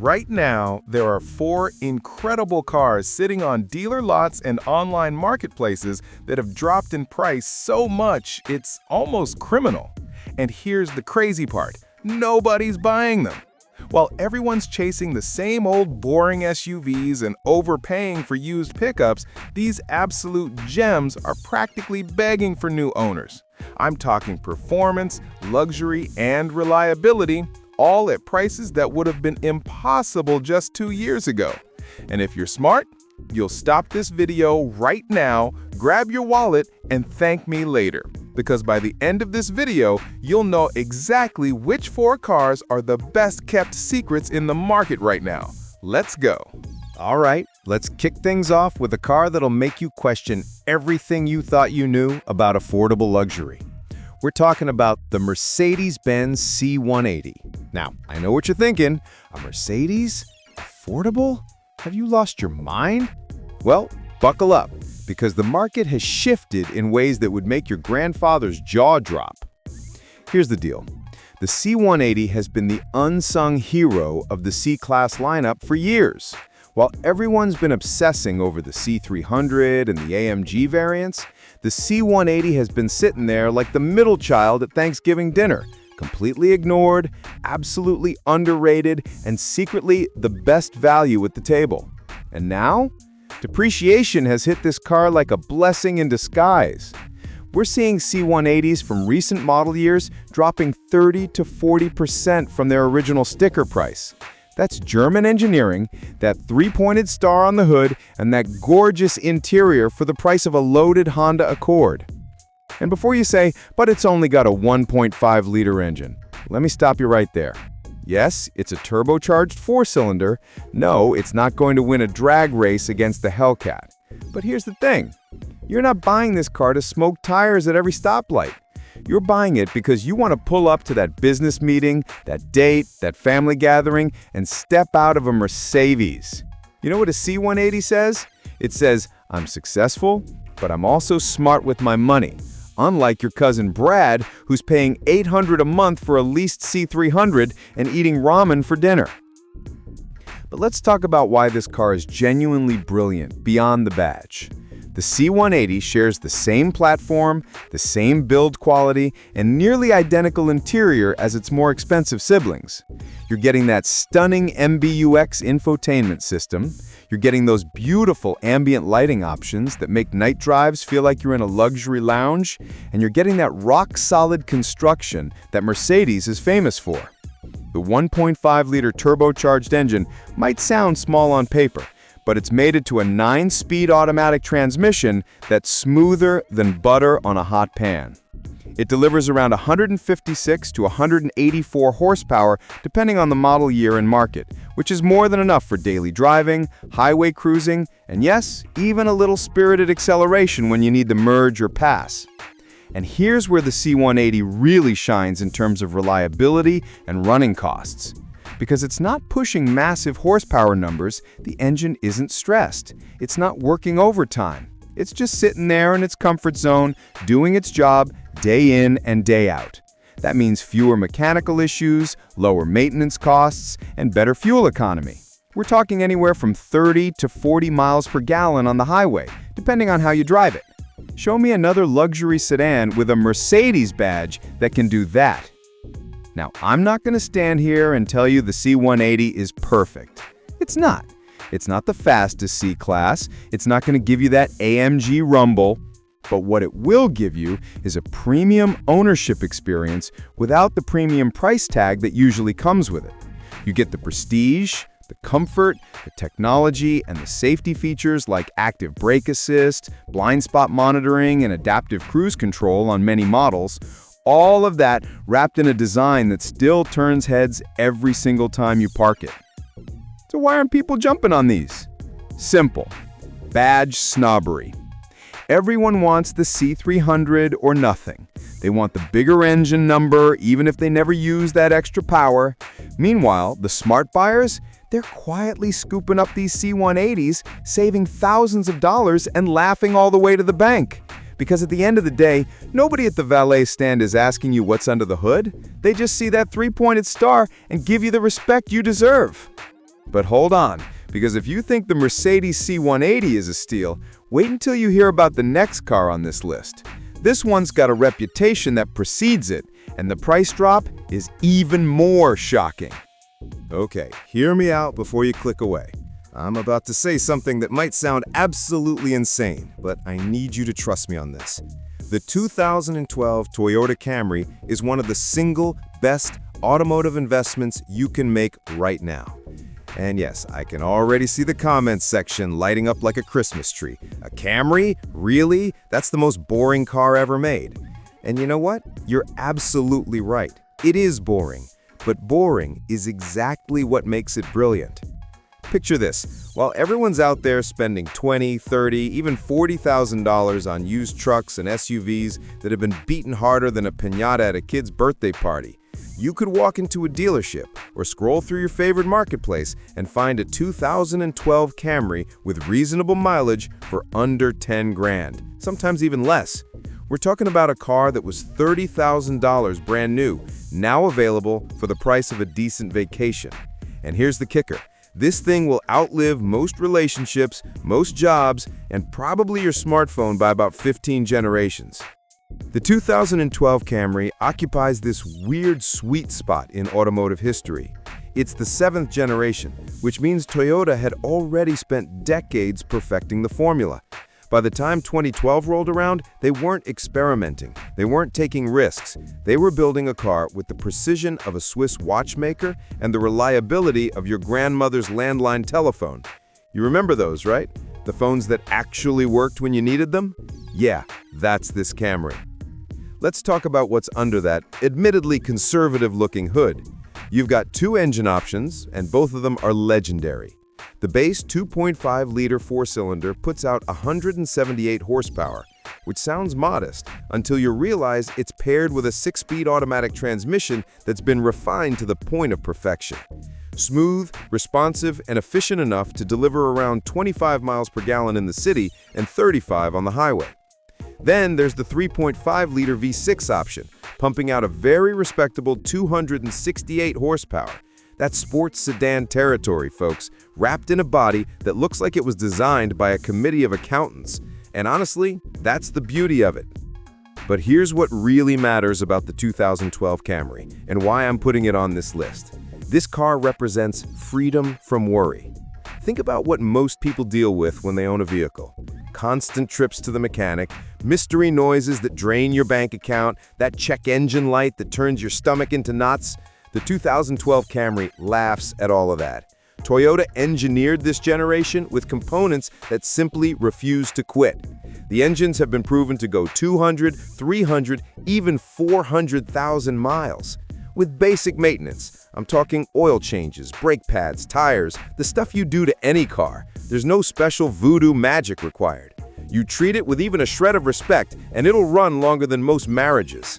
Right now, there are 4 incredible cars sitting on dealer lots and online marketplaces that have dropped in price so much it's almost criminal. And here's the crazy part, nobody's buying them. While everyone's chasing the same old boring SUVs and overpaying for used pickups, these absolute gems are practically begging for new owners. I'm talking performance, luxury, and reliability, all at prices that would have been impossible just 2 years ago. And if you're smart, you'll stop this video right now, grab your wallet, and thank me later. Because by the end of this video, you'll know exactly which 4 cars are the best-kept secrets in the market right now. Let's go. All right, let's kick things off with a car that'll make you question everything you thought you knew about affordable luxury. We're talking about the Mercedes-Benz C180. Now, I know what you're thinking. A Mercedes? Affordable? Have you lost your mind? Well, buckle up, because the market has shifted in ways that would make your grandfather's jaw drop. Here's the deal. The C180 has been the unsung hero of the C-Class lineup for years. While everyone's been obsessing over the C300 and the AMG variants, the C180 has been sitting there like the middle child at Thanksgiving dinner, completely ignored, absolutely underrated, and secretly the best value at the table. And now, depreciation has hit this car like a blessing in disguise. We're seeing C180s from recent model years dropping 30 to 40% from their original sticker price. That's German engineering, that 3-pointed star on the hood, and that gorgeous interior for the price of a loaded Honda Accord. And before you say, but it's only got a 1.5-liter engine, let me stop you right there. Yes, it's a turbocharged 4-cylinder. No, it's not going to win a drag race against the Hellcat. But here's the thing. You're not buying this car to smoke tires at every stoplight. You're buying it because you want to pull up to that business meeting, that date, that family gathering, and step out of a Mercedes. You know what a C180 says? It says, I'm successful, but I'm also smart with my money. Unlike your cousin Brad, who's paying $800 a month for a leased C300 and eating ramen for dinner. But let's talk about why this car is genuinely brilliant beyond the badge. The C180 shares the same platform, the same build quality, and nearly identical interior as its more expensive siblings. You're getting that stunning MBUX infotainment system, you're getting those beautiful ambient lighting options that make night drives feel like you're in a luxury lounge, and you're getting that rock-solid construction that Mercedes is famous for. The 1.5-liter turbocharged engine might sound small on paper, but it's mated to a 9-speed automatic transmission that's smoother than butter on a hot pan. It delivers around 156 to 184 horsepower depending on the model year and market, which is more than enough for daily driving, highway cruising, and yes, even a little spirited acceleration when you need to merge or pass. And here's where the C180 really shines in terms of reliability and running costs. Because it's not pushing massive horsepower numbers, the engine isn't stressed. It's not working overtime. It's just sitting there in its comfort zone, doing its job day in and day out. That means fewer mechanical issues, lower maintenance costs, and better fuel economy. We're talking anywhere from 30 to 40 miles per gallon on the highway, depending on how you drive it. Show me another luxury sedan with a Mercedes badge that can do that. Now, I'm not going to stand here and tell you the C180 is perfect. It's not. It's not the fastest C-Class. It's not going to give you that AMG rumble. But what it will give you is a premium ownership experience without the premium price tag that usually comes with it. You get the prestige, the comfort, the technology, and the safety features like active brake assist, blind spot monitoring, and adaptive cruise control on many models. All of that wrapped in a design that still turns heads every single time you park it. So why aren't people jumping on these? Simple. Badge snobbery. Everyone wants the C300 or nothing. They want the bigger engine number, even if they never use that extra power. Meanwhile, the smart buyers, they're quietly scooping up these C180s, saving thousands of dollars and laughing all the way to the bank. Because at the end of the day, nobody at the valet stand is asking you what's under the hood. They just see that 3-pointed star and give you the respect you deserve. But hold on, because if you think the Mercedes C180 is a steal, wait until you hear about the next car on this list. This one's got a reputation that precedes it, and the price drop is even more shocking. Okay, hear me out before you click away. I'm about to say something that might sound absolutely insane, but I need you to trust me on this. The 2012 Toyota Camry is one of the single best automotive investments you can make right now. And yes, I can already see the comments section lighting up like a Christmas tree. A Camry? Really? That's the most boring car ever made. And you know what? You're absolutely right. It is boring. But boring is exactly what makes it brilliant. Picture this. While everyone's out there spending $20, $30, even $40,000 on used trucks and SUVs that have been beaten harder than a piñata at a kid's birthday party, you could walk into a dealership or scroll through your favorite marketplace and find a 2012 Camry with reasonable mileage for under 10 grand, sometimes even less. We're talking about a car that was $30,000 brand new, now available for the price of a decent vacation. And here's the kicker. This thing will outlive most relationships, most jobs, and probably your smartphone by about 15 generations. The 2012 Camry occupies this weird sweet spot in automotive history. It's the 7th generation, which means Toyota had already spent decades perfecting the formula. By the time 2012 rolled around, they weren't experimenting. They weren't taking risks. They were building a car with the precision of a Swiss watchmaker and the reliability of your grandmother's landline telephone. You remember those, right? The phones that actually worked when you needed them? Yeah, that's this Camry. Let's talk about what's under that admittedly conservative-looking hood. You've got two engine options, and both of them are legendary. The base 2.5-liter four-cylinder puts out 178 horsepower, which sounds modest until you realize it's paired with a 6-speed automatic transmission that's been refined to the point of perfection. Smooth, responsive, and efficient enough to deliver around 25 miles per gallon in the city and 35 on the highway. Then there's the 3.5-liter V6 option, pumping out a very respectable 268 horsepower. That's sports sedan territory, folks, wrapped in a body that looks like it was designed by a committee of accountants. And honestly, that's the beauty of it. But here's what really matters about the 2012 Camry and why I'm putting it on this list. This car represents freedom from worry. Think about what most people deal with when they own a vehicle. Constant trips to the mechanic, mystery noises that drain your bank account, that check engine light that turns your stomach into knots. The 2012 Camry laughs at all of that. Toyota engineered this generation with components that simply refuse to quit. The engines have been proven to go 200, 300, even 400,000 miles. With basic maintenance, I'm talking oil changes, brake pads, tires, the stuff you do to any car. There's no special voodoo magic required. You treat it with even a shred of respect, and it'll run longer than most marriages.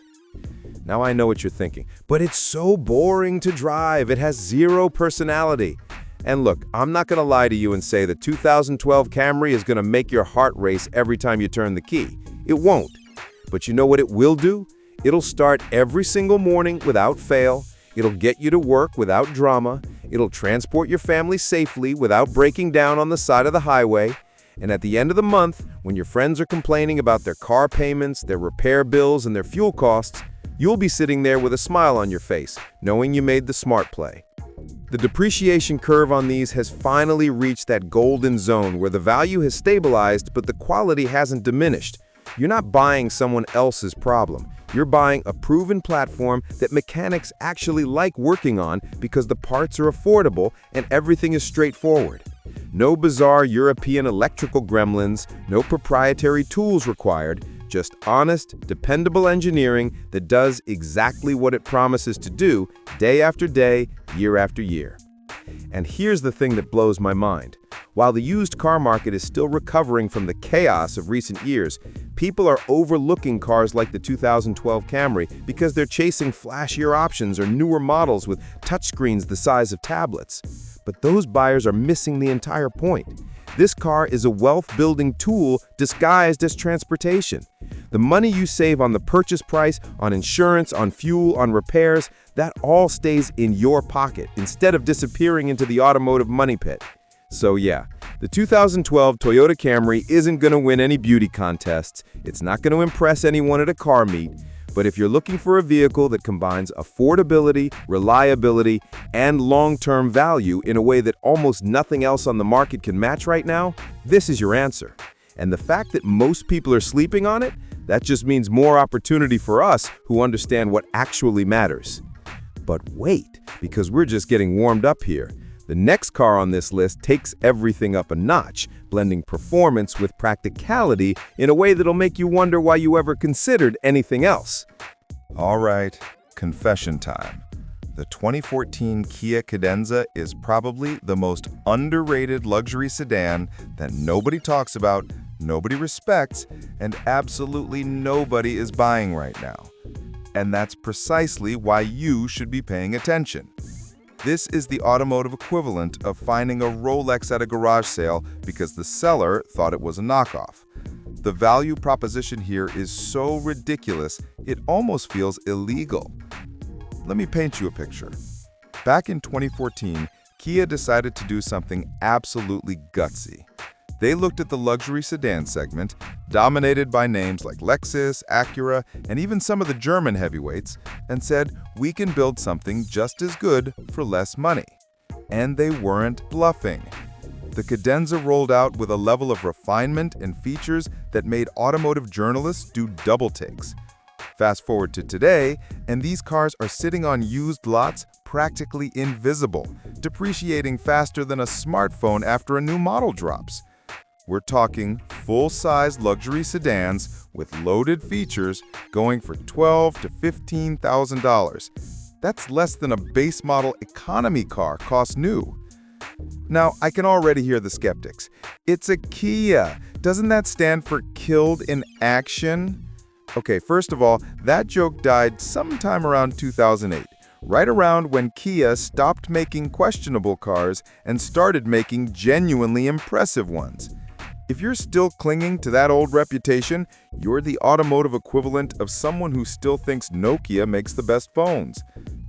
Now I know what you're thinking, but it's so boring to drive. It has zero personality. And look, I'm not going to lie to you and say the 2012 Camry is going to make your heart race every time you turn the key. It won't. But you know what it will do? It'll start every single morning without fail. It'll get you to work without drama. It'll transport your family safely without breaking down on the side of the highway. And at the end of the month, when your friends are complaining about their car payments, their repair bills, and their fuel costs, you'll be sitting there with a smile on your face, knowing you made the smart play. The depreciation curve on these has finally reached that golden zone where the value has stabilized but the quality hasn't diminished. You're not buying someone else's problem. You're buying a proven platform that mechanics actually like working on because the parts are affordable and everything is straightforward. No bizarre European electrical gremlins, no proprietary tools required, just honest, dependable engineering that does exactly what it promises to do day after day, year after year. And here's the thing that blows my mind. While the used car market is still recovering from the chaos of recent years, people are overlooking cars like the 2012 Camry because they're chasing flashier options or newer models with touchscreens the size of tablets. But those buyers are missing the entire point. This car is a wealth-building tool disguised as transportation. The money you save on the purchase price, on insurance, on fuel, on repairs, that all stays in your pocket instead of disappearing into the automotive money pit. So yeah, the 2012 Toyota Camry isn't going to win any beauty contests, it's not going to impress anyone at a car meet, but if you're looking for a vehicle that combines affordability, reliability, and long-term value in a way that almost nothing else on the market can match right now, this is your answer. And the fact that most people are sleeping on it, that just means more opportunity for us who understand what actually matters. But wait, because we're just getting warmed up here. The next car on this list takes everything up a notch, blending performance with practicality in a way that'll make you wonder why you ever considered anything else. All right, confession time. The 2014 Kia Cadenza is probably the most underrated luxury sedan that nobody talks about, nobody respects, and absolutely nobody is buying right now. And that's precisely why you should be paying attention. This is the automotive equivalent of finding a Rolex at a garage sale because the seller thought it was a knockoff. The value proposition here is so ridiculous, it almost feels illegal. Let me paint you a picture. Back in 2014, Kia decided to do something absolutely gutsy. They looked at the luxury sedan segment, dominated by names like Lexus, Acura, and even some of the German heavyweights, and said, we can build something just as good for less money. And they weren't bluffing. The Cadenza rolled out with a level of refinement and features that made automotive journalists do double takes. Fast forward to today, and these cars are sitting on used lots practically invisible, depreciating faster than a smartphone after a new model drops. We're talking full-size luxury sedans with loaded features going for $12,000 to $15,000. That's less than a base model economy car costs new. Now, I can already hear the skeptics. It's a Kia. Doesn't that stand for killed in action? Okay, first of all, that joke died sometime around 2008, right around when Kia stopped making questionable cars and started making genuinely impressive ones. If you're still clinging to that old reputation, you're the automotive equivalent of someone who still thinks Nokia makes the best phones.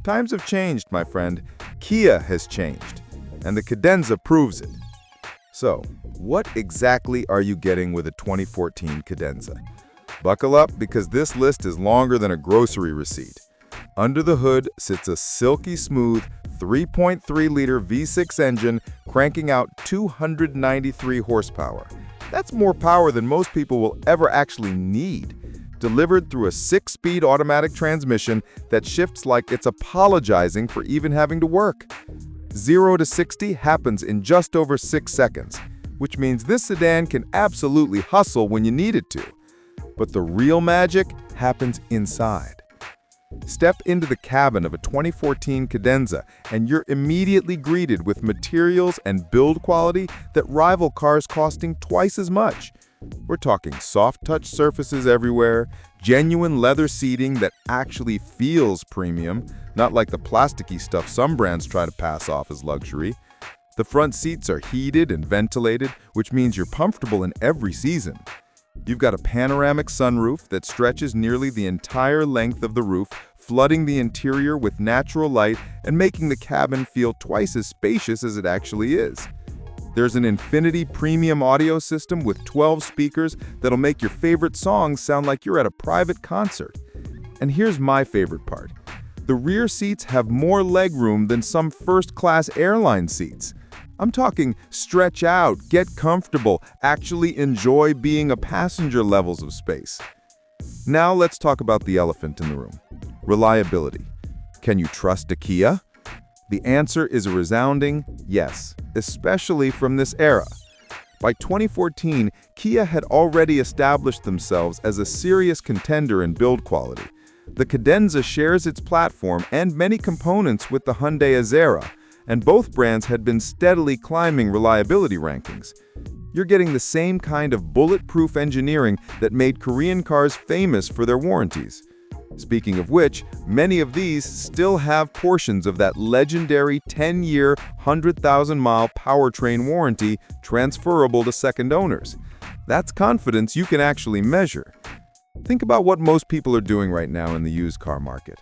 Times have changed, my friend. Kia has changed, and the Cadenza proves it. So, what exactly are you getting with a 2014 Cadenza? Buckle up, because this list is longer than a grocery receipt. Under the hood sits a silky smooth 3.3-liter V6 engine cranking out 293 horsepower. That's more power than most people will ever actually need, delivered through a 6-speed automatic transmission that shifts like it's apologizing for even having to work. 0 to 60 happens in just over 6 seconds, which means this sedan can absolutely hustle when you need it to. But the real magic happens inside. Step into the cabin of a 2014 Cadenza and you're immediately greeted with materials and build quality that rival cars costing twice as much. We're talking soft-touch surfaces everywhere, genuine leather seating that actually feels premium, not like the plasticky stuff some brands try to pass off as luxury. The front seats are heated and ventilated, which means you're comfortable in every season. You've got a panoramic sunroof that stretches nearly the entire length of the roof, flooding the interior with natural light and making the cabin feel twice as spacious as it actually is. There's an Infinity premium audio system with 12 speakers that'll make your favorite songs sound like you're at a private concert. And here's my favorite part. The rear seats have more legroom than some first-class airline seats. I'm talking stretch out, get comfortable, actually enjoy being a passenger levels of space. Now let's talk about the elephant in the room. Reliability. Can you trust a Kia? The answer is a resounding yes, especially from this era. By 2014, Kia had already established themselves as a serious contender in build quality. The Cadenza shares its platform and many components with the Hyundai Azera, and both brands had been steadily climbing reliability rankings. You're getting the same kind of bulletproof engineering that made Korean cars famous for their warranties. Speaking of which, many of these still have portions of that legendary 10-year, 100,000-mile powertrain warranty transferable to second owners. That's confidence you can actually measure. Think about what most people are doing right now in the used car market.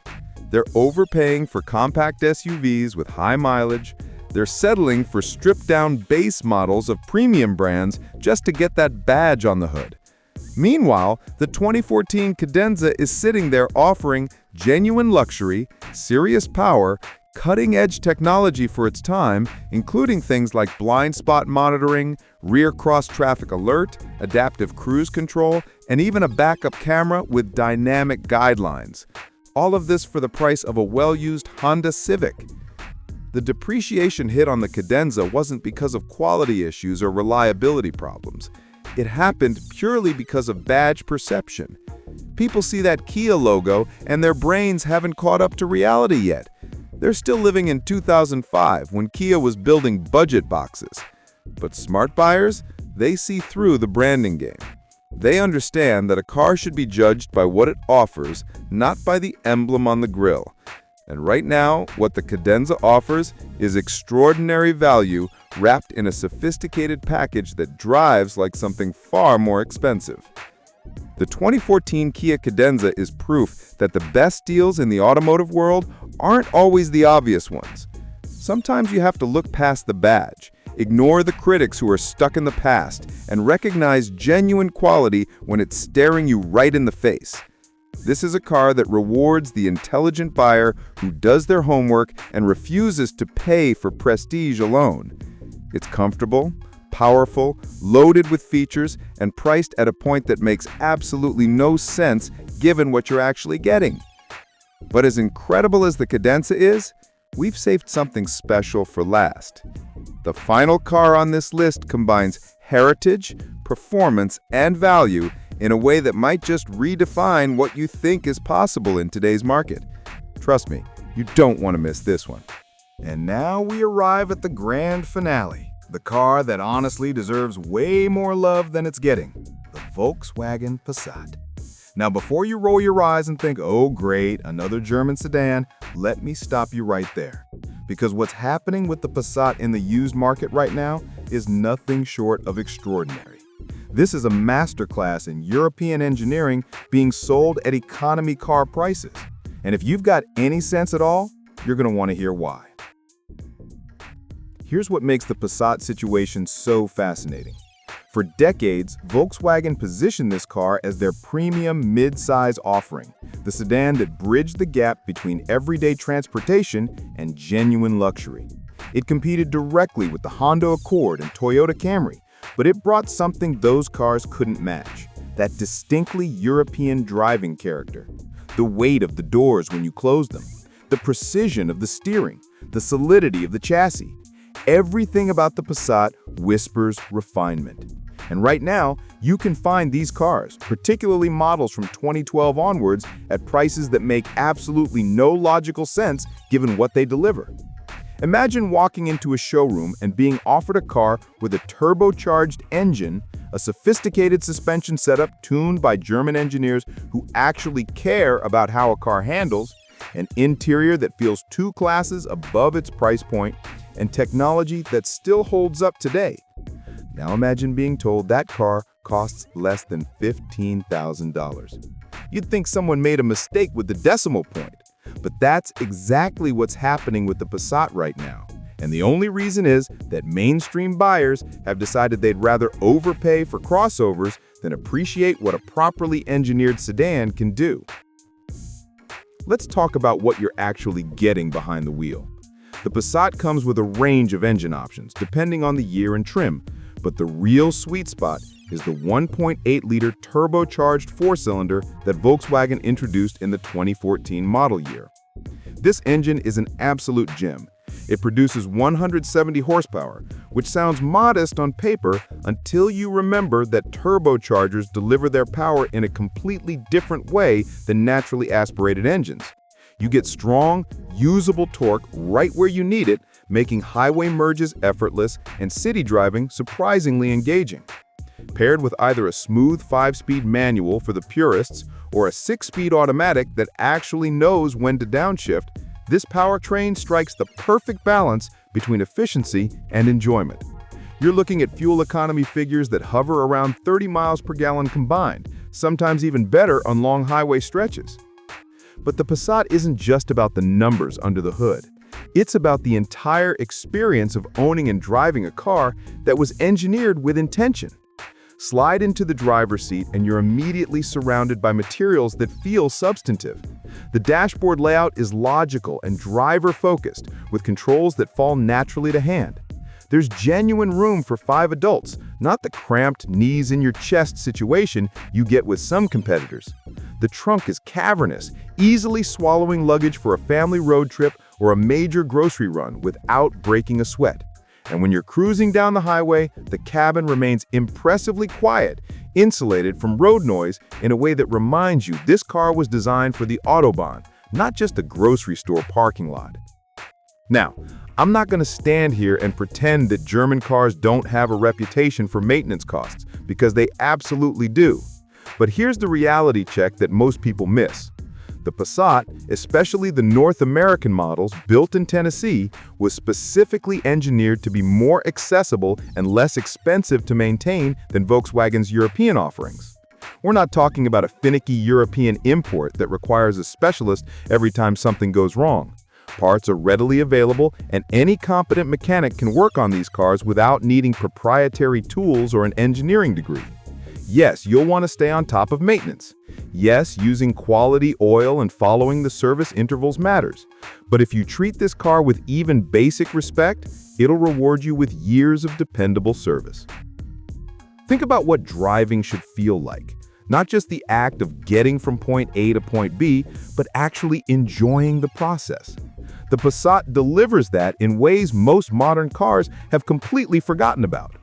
They're overpaying for compact SUVs with high mileage. They're settling for stripped-down base models of premium brands just to get that badge on the hood. Meanwhile, the 2014 Cadenza is sitting there offering genuine luxury, serious power, cutting-edge technology for its time, including things like blind spot monitoring, rear cross-traffic alert, adaptive cruise control, and even a backup camera with dynamic guidelines. All of this for the price of a well-used Honda Civic. The depreciation hit on the Cadenza wasn't because of quality issues or reliability problems. It happened purely because of badge perception. People see that Kia logo and their brains haven't caught up to reality yet. They're still living in 2005 when Kia was building budget boxes. But smart buyers, they see through the branding game. They understand that a car should be judged by what it offers, not by the emblem on the grille. And right now, what the Cadenza offers is extraordinary value wrapped in a sophisticated package that drives like something far more expensive. The 2014 Kia Cadenza is proof that the best deals in the automotive world aren't always the obvious ones. Sometimes you have to look past the badge, ignore the critics who are stuck in the past, and recognize genuine quality when it's staring you right in the face. This is a car that rewards the intelligent buyer who does their homework and refuses to pay for prestige alone. It's comfortable, powerful, loaded with features, and priced at a point that makes absolutely no sense given what you're actually getting. But as incredible as the Cadenza is, we've saved something special for last. The final car on this list combines heritage, performance, and value in a way that might just redefine what you think is possible in today's market. Trust me, you don't want to miss this one. And now we arrive at the grand finale, the car that honestly deserves way more love than it's getting, the Volkswagen Passat. Now, before you roll your eyes and think, oh great, another German sedan, let me stop you right there. Because what's happening with the Passat in the used market right now is nothing short of extraordinary. This is a masterclass in European engineering being sold at economy car prices. And if you've got any sense at all, you're going to want to hear why. Here's what makes the Passat situation so fascinating. For decades, Volkswagen positioned this car as their premium mid-size offering, the sedan that bridged the gap between everyday transportation and genuine luxury. It competed directly with the Honda Accord and Toyota Camry, but it brought something those cars couldn't match, that distinctly European driving character. The weight of the doors when you close them, the precision of the steering, the solidity of the chassis. Everything about the Passat whispers refinement. And right now, you can find these cars, particularly models from 2012 onwards, at prices that make absolutely no logical sense given what they deliver. Imagine walking into a showroom and being offered a car with a turbocharged engine, a sophisticated suspension setup tuned by German engineers who actually care about how a car handles, an interior that feels 2 classes above its price point, and technology that still holds up today. Now imagine being told that car costs less than $15,000. You'd think someone made a mistake with the decimal point. But that's exactly what's happening with the Passat right now. And the only reason is that mainstream buyers have decided they'd rather overpay for crossovers than appreciate what a properly engineered sedan can do. Let's talk about what you're actually getting behind the wheel. The Passat comes with a range of engine options, depending on the year and trim, but the real sweet spot is the 1.8-liter turbocharged 4-cylinder that Volkswagen introduced in the 2014 model year. This engine is an absolute gem. It produces 170 horsepower, which sounds modest on paper until you remember that turbochargers deliver their power in a completely different way than naturally aspirated engines. You get strong, usable torque right where you need it, making highway merges effortless and city driving surprisingly engaging. Paired with either a smooth 5-speed manual for the purists or a 6-speed automatic that actually knows when to downshift, this powertrain strikes the perfect balance between efficiency and enjoyment. You're looking at fuel economy figures that hover around 30 miles per gallon combined, sometimes even better on long highway stretches. But the Passat isn't just about the numbers under the hood. It's about the entire experience of owning and driving a car that was engineered with intention. Slide into the driver's seat and you're immediately surrounded by materials that feel substantive. The dashboard layout is logical and driver-focused, with controls that fall naturally to hand. There's genuine room for 5 adults, not the cramped knees-in-your-chest situation you get with some competitors. The trunk is cavernous, easily swallowing luggage for a family road trip or a major grocery run without breaking a sweat. And when you're cruising down the highway, the cabin remains impressively quiet, insulated from road noise in a way that reminds you this car was designed for the Autobahn, not just a grocery store parking lot. Now, I'm not going to stand here and pretend that German cars don't have a reputation for maintenance costs, because they absolutely do. But here's the reality check that most people miss. The Passat, especially the North American models built in Tennessee, was specifically engineered to be more accessible and less expensive to maintain than Volkswagen's European offerings. We're not talking about a finicky European import that requires a specialist every time something goes wrong. Parts are readily available, and any competent mechanic can work on these cars without needing proprietary tools or an engineering degree. Yes, you'll want to stay on top of maintenance. Yes, using quality oil and following the service intervals matters. But if you treat this car with even basic respect, it'll reward you with years of dependable service. Think about what driving should feel like. Not just the act of getting from point A to point B, but actually enjoying the process. The Passat delivers that in ways most modern cars have completely forgotten about.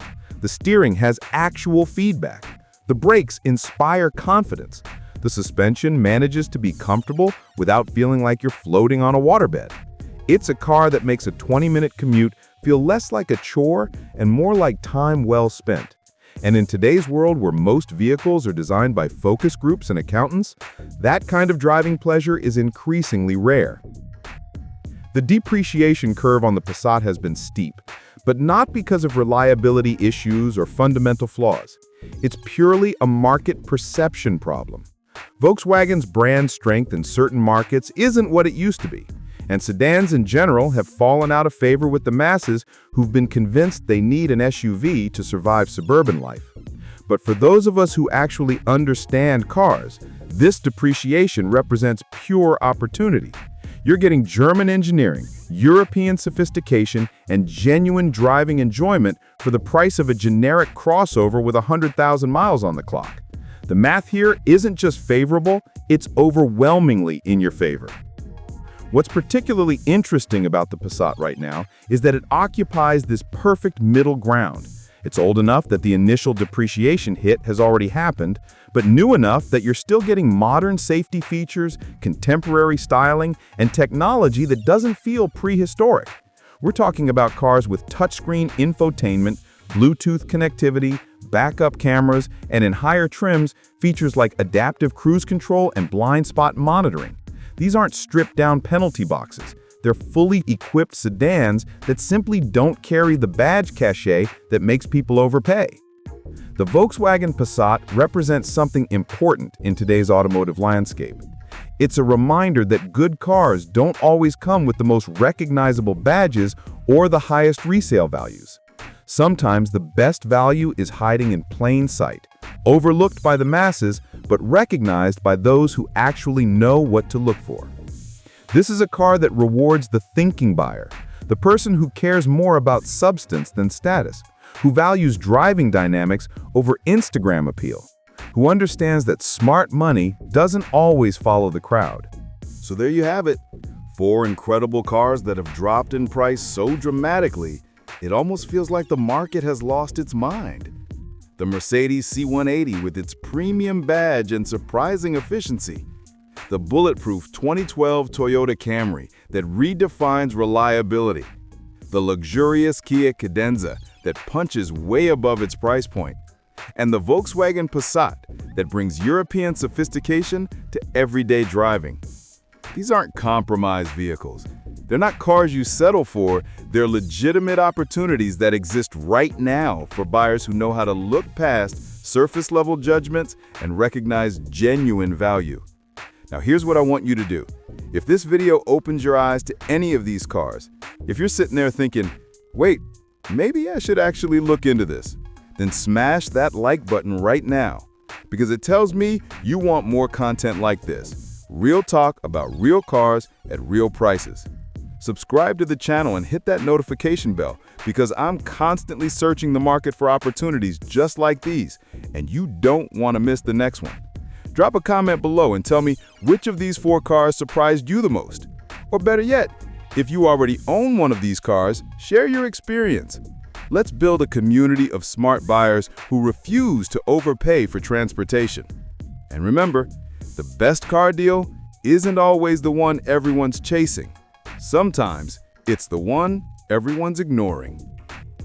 The steering has actual feedback. The brakes inspire confidence. The suspension manages to be comfortable without feeling like you're floating on a waterbed. It's a car that makes a 20-minute commute feel less like a chore and more like time well spent. And in today's world where most vehicles are designed by focus groups and accountants, that kind of driving pleasure is increasingly rare. The depreciation curve on the Passat has been steep, but not because of reliability issues or fundamental flaws. It's purely a market perception problem. Volkswagen's brand strength in certain markets isn't what it used to be, and sedans in general have fallen out of favor with the masses who've been convinced they need an SUV to survive suburban life. But for those of us who actually understand cars, this depreciation represents pure opportunity. You're getting German engineering, European sophistication, and genuine driving enjoyment for the price of a generic crossover with 100,000 miles on the clock. The math here isn't just favorable, it's overwhelmingly in your favor. What's particularly interesting about the Passat right now is that it occupies this perfect middle ground. It's old enough that the initial depreciation hit has already happened, but new enough that you're still getting modern safety features, contemporary styling, and technology that doesn't feel prehistoric. We're talking about cars with touchscreen infotainment, Bluetooth connectivity, backup cameras, and in higher trims, features like adaptive cruise control and blind spot monitoring. These aren't stripped-down penalty boxes. They're fully equipped sedans that simply don't carry the badge cachet that makes people overpay. The Volkswagen Passat represents something important in today's automotive landscape. It's a reminder that good cars don't always come with the most recognizable badges or the highest resale values. Sometimes the best value is hiding in plain sight, overlooked by the masses, but recognized by those who actually know what to look for. This is a car that rewards the thinking buyer, the person who cares more about substance than status, who values driving dynamics over Instagram appeal, who understands that smart money doesn't always follow the crowd. So there you have it. 4 incredible cars that have dropped in price so dramatically, it almost feels like the market has lost its mind. The Mercedes C180 with its premium badge and surprising efficiency. The bulletproof 2012 Toyota Camry that redefines reliability. The luxurious Kia Cadenza that punches way above its price point. and the Volkswagen Passat that brings European sophistication to everyday driving. These aren't compromise vehicles. They're not cars you settle for, they're legitimate opportunities that exist right now for buyers who know how to look past surface-level judgments and recognize genuine value. Now here's what I want you to do. If this video opens your eyes to any of these cars, if you're sitting there thinking, wait, maybe I should actually look into this, then smash that like button right now, because it tells me you want more content like this. Real talk about real cars at real prices. Subscribe to the channel and hit that notification bell, because I'm constantly searching the market for opportunities just like these, and you don't want to miss the next one. Drop a comment below and tell me which of these 4 cars surprised you the most. Or better yet, if you already own one of these cars, share your experience. Let's build a community of smart buyers who refuse to overpay for transportation. And remember, the best car deal isn't always the one everyone's chasing. Sometimes it's the one everyone's ignoring.